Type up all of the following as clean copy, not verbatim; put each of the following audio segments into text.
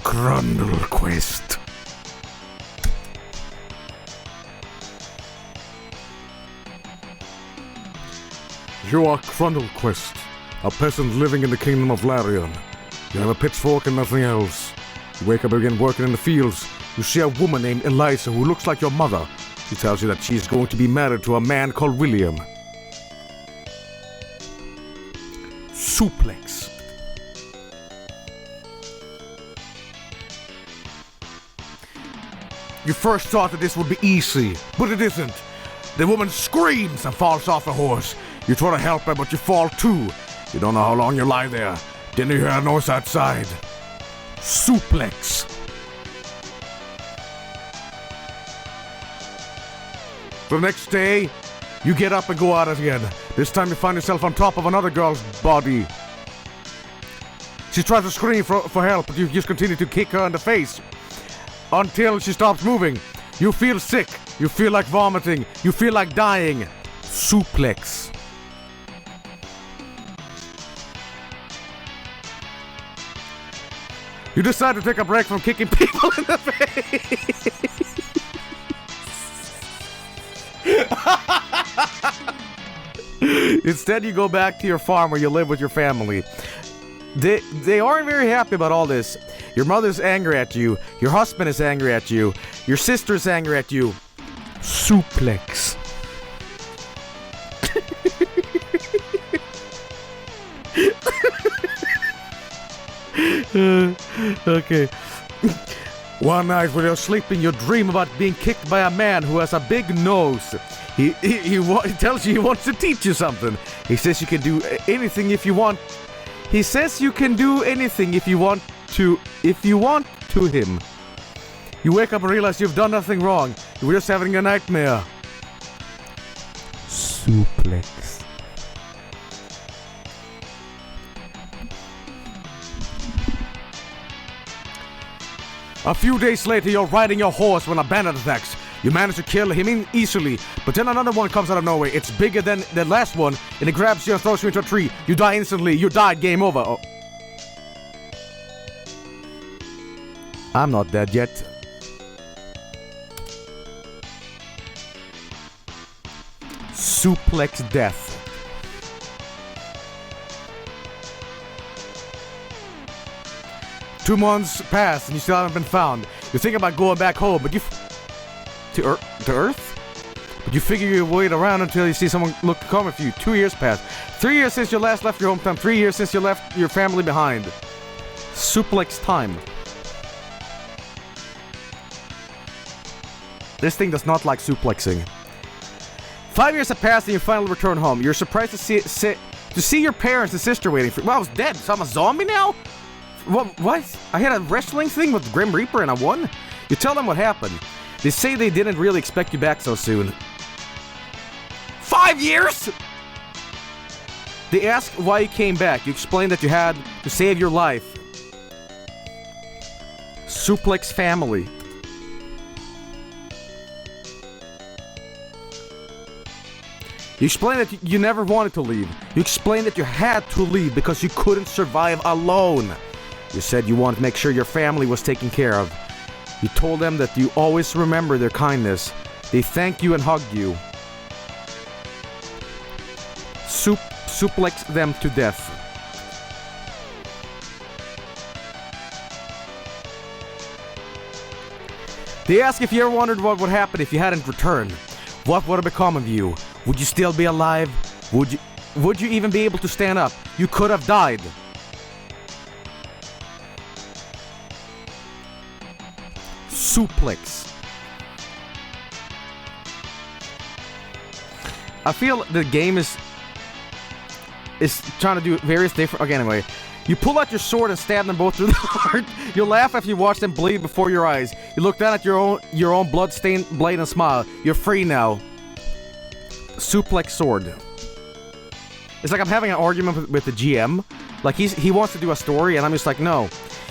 Crundlequest. You are Crundlequest, a peasant living in the kingdom of Larion. You have a pitchfork and nothing else. You wake up and begin working in the fields. You see a woman named Eliza who looks like your mother. She tells you that she's going to be married to a man called William. Suplexed. You first thought that this would be easy, but it isn't. The woman screams and falls off the horse. You try to help her, but you fall too. You don't know how long you lie there. Then you hear a noise outside. Suplexed. The next day, you get up and go out again. This time you find yourself on top of another girl's body. She tries to scream for help, but you just continue to kick her in the face until she stops moving. You feel sick. You feel like vomiting. You feel like dying. Suplexed. You decide to take a break from kicking people in the face. Instead, you go back to your farm where you live with your family. They aren't very happy about all this. Your mother's angry at you. Your husband is angry at you. Your sister's angry at you. Suplexed. Okay. One night when you're sleeping, you dream about being kicked by a man who has a big nose. He tells you he wants to teach you something. He says you can do anything if you want. He says you can do anything if you want to him. You wake up and realize you've done nothing wrong. You were just having a nightmare. Suplexed. A few days later, you're riding your horse when a bandit attacks. You manage to kill him easily, but then another one comes out of nowhere. It's bigger than the last one, and it grabs you and throws you into a tree. You die instantly. You died. Game over. Oh. I'm not dead yet. Suplexed death. Two months pass and you still haven't been found. You think about going back home, but to Earth? But you figure you wait around until you see someone look to come for you. 2 years pass. 3 years since you last left your hometown. 3 years since you left your family behind. Suplexed time. This thing does not like suplexing. 5 years have passed and you finally return home. You're surprised to see your parents and sister waiting for you. Well, I was dead, so I'm a zombie now? What? I had a wrestling thing with Grim Reaper and I won? You tell them what happened. They say they didn't really expect you back so soon. 5 years?! They ask why you came back. You explain that you had to save your life. Suplexed family. You explain that you never wanted to leave. You explain that you had to leave because you couldn't survive alone. You said you wanted to make sure your family was taken care of. You told them that you always remember their kindness. They thank you and hugged you. Suplexed them to death. They ask if you ever wondered what would happen if you hadn't returned. What would have become of you? Would you still be alive? Would you even be able to stand up? You could have died. Suplexed. I feel the game is trying to do various different. Okay, anyway, you pull out your sword and stab them both through the heart. You laugh after you watch them bleed before your eyes. You look down at your own blood-stained blade and smile. You're free now. Suplexed sword. It's like I'm having an argument with the GM. Like he wants to do a story, and I'm just like, no.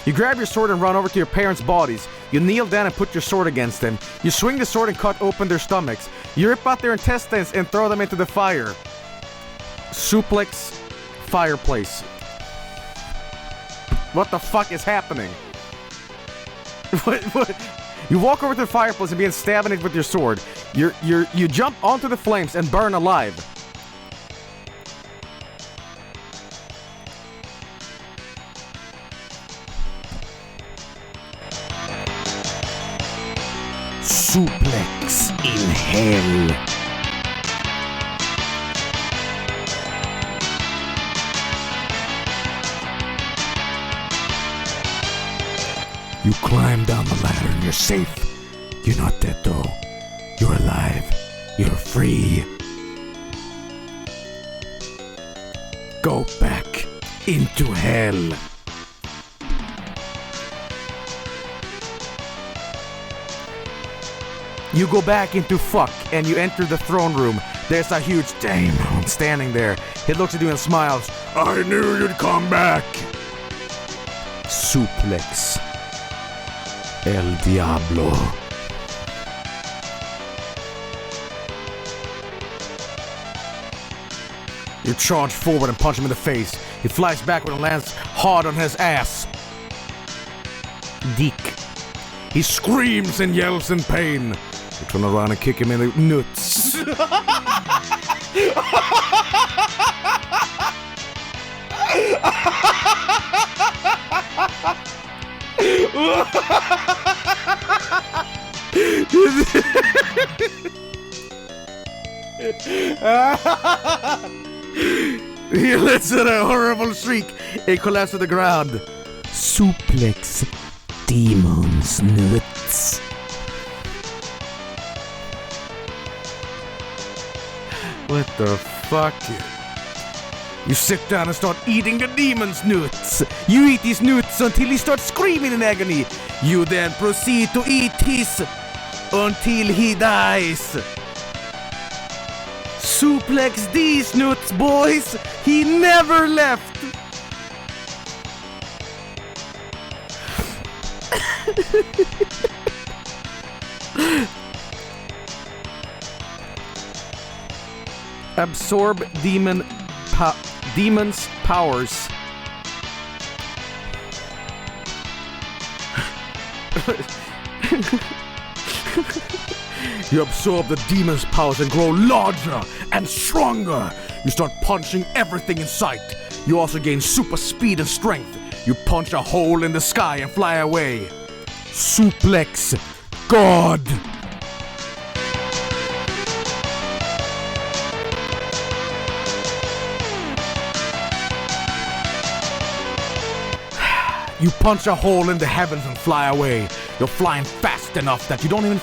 You grab your sword and run over to your parents' bodies. You kneel down and put your sword against them. You swing the sword and cut open their stomachs. You rip out their intestines and throw them into the fire. Suplexed fireplace. What the fuck is happening? What? You walk over to the fireplace and begin stabbing it with your sword. You jump onto the flames and burn alive. Suplex in hell. You climb down the ladder and you're safe. You're not dead though. You're alive. You're free. Go back into hell. You go back into fuck and you enter the throne room. There's a huge demon standing there. He looks at you and smiles. I knew you'd come back. Suplex. El Diablo. You charge forward and punch him in the face. He flies backward and lands hard on his ass. Dick. He screams and yells in pain. You turn around and kick him in the nuts. He lets out a horrible shriek and collapses to the ground. Suplex demon's nuts. What the fuck? You sit down and start eating the demon's nuts. You eat his nuts until he starts screaming in agony. You then proceed to eat his until he dies. Suplex these nuts, boys. He never left. Absorb demon's powers. You absorb the demon's powers and grow larger and stronger. You start punching everything in sight. You also gain super speed and strength. You punch a hole in the sky and fly away. Suplex God. You punch a hole in the heavens and fly away. You're flying fast enough that you don't even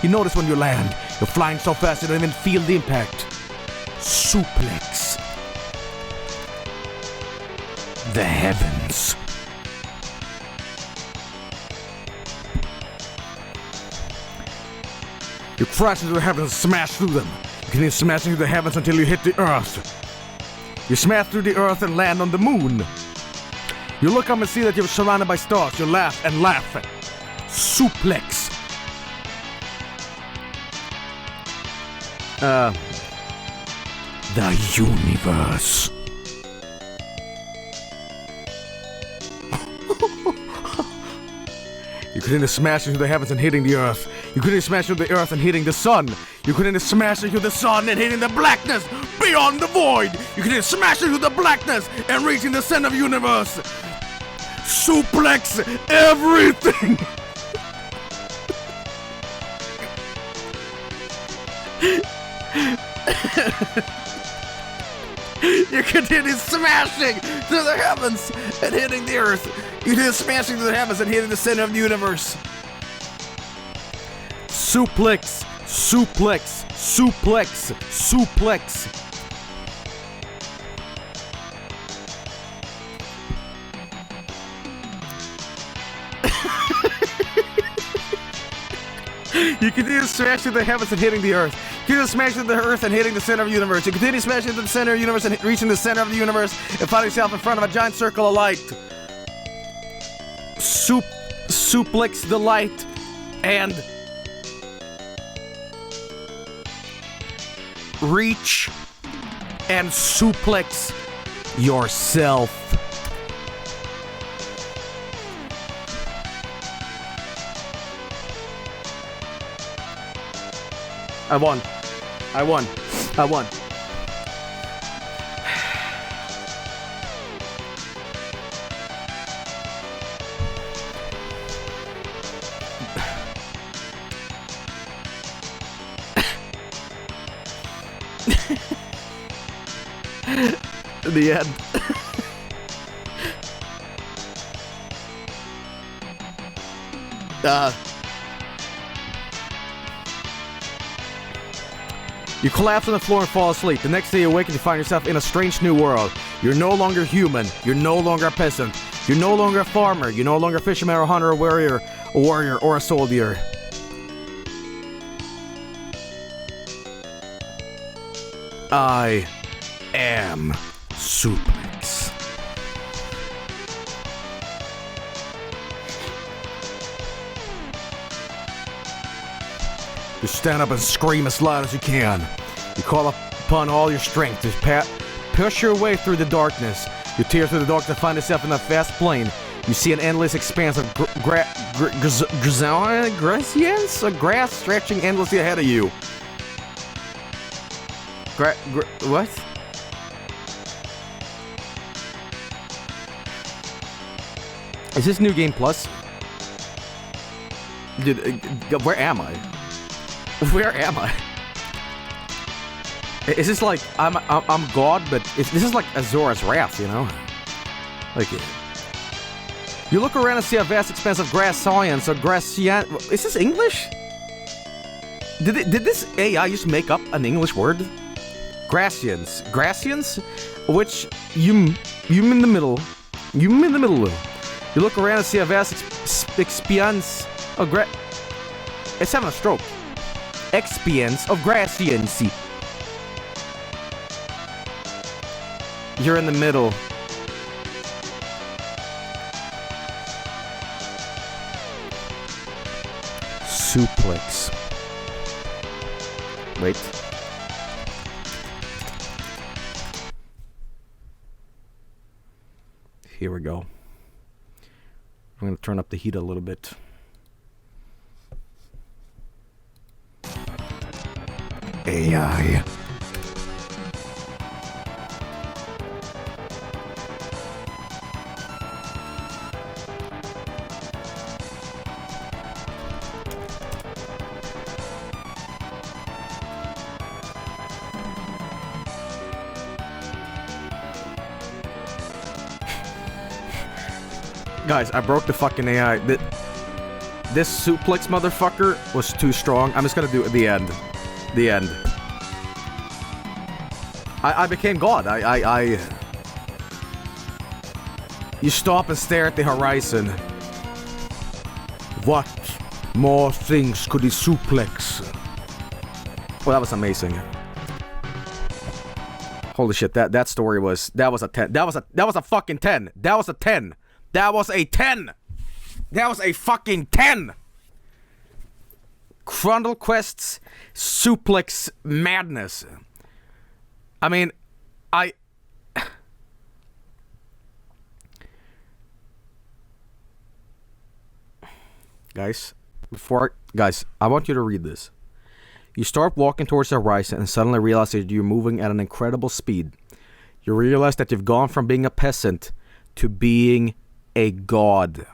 you notice when you land. You're flying so fast you don't even feel the impact. Suplex the heavens. You crash into the heavens and smash through them. You can even smash into the heavens until you hit the earth. You smash through the earth and land on the moon. You look up and see that you're surrounded by stars. You laugh and laugh. Suplex. The universe. You couldn't smash into the heavens and hitting the earth. You couldn't smash into the earth and hitting the sun. You couldn't smash into the sun and hitting the blackness beyond the void. You couldn't smash into the blackness and reaching the center of the universe. Suplex everything. You continue smashing through the heavens and hitting the earth. You continue smashing through the heavens and hitting the center of the universe. Suplex, suplex, suplex, suplex. You continue smashing the heavens and hitting the earth. You continue smashing the earth and hitting the center of the universe. You continue smashing the center of the universe and reaching the center of the universe and find yourself in front of a giant circle of light. Suplex the light and reach and suplex yourself. I won. I won. I won. The end. You collapse on the floor and fall asleep. The next day you wake and you find yourself in a strange new world. You're no longer human. You're no longer a peasant. You're no longer a farmer. You're no longer a fisherman or a hunter or a warrior or a soldier. I am Suplex. You stand up and scream as loud as you can. You call upon all your strength to push your way through the darkness. You tear through the dark to find yourself in a vast plain. You see an endless expanse of grass stretching endlessly ahead of you. What? Is this New Game Plus? Dude, where am I? Where am I? Is this like I'm God, but this is like Azor's Wrath, you know? Like, you look around and see a vast expanse of grass science or grassian. Is this English? Did this AI just make up an English word? Grassians, which you in the middle. You in the middle. You look around and see a vast expanse of It's having a stroke. Expanse of grassiancy. You're in the middle. Suplex. Wait. Here we go. I'm going to turn up the heat a little bit. AI. Guys, I broke the fucking AI. This suplex motherfucker was too strong. I'm just gonna do it at the end. The end. I became God. You stop and stare at the horizon. What more things could he suplex? Well, that was amazing. Holy shit, that story was a 10. That was a fucking 10. That was a 10. That was a 10. That was a fucking 10. Crundlequest's suplex madness. I mean, Guys, I want you to read this. You start walking towards the horizon and suddenly realize that you're moving at an incredible speed. You realize that you've gone from being a peasant to being a god.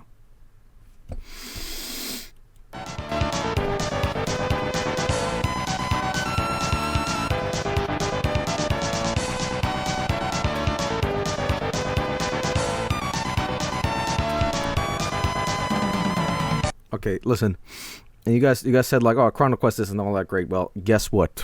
Okay, listen. And you guys said like, oh, Crundlequest isn't all that great. Well, guess what?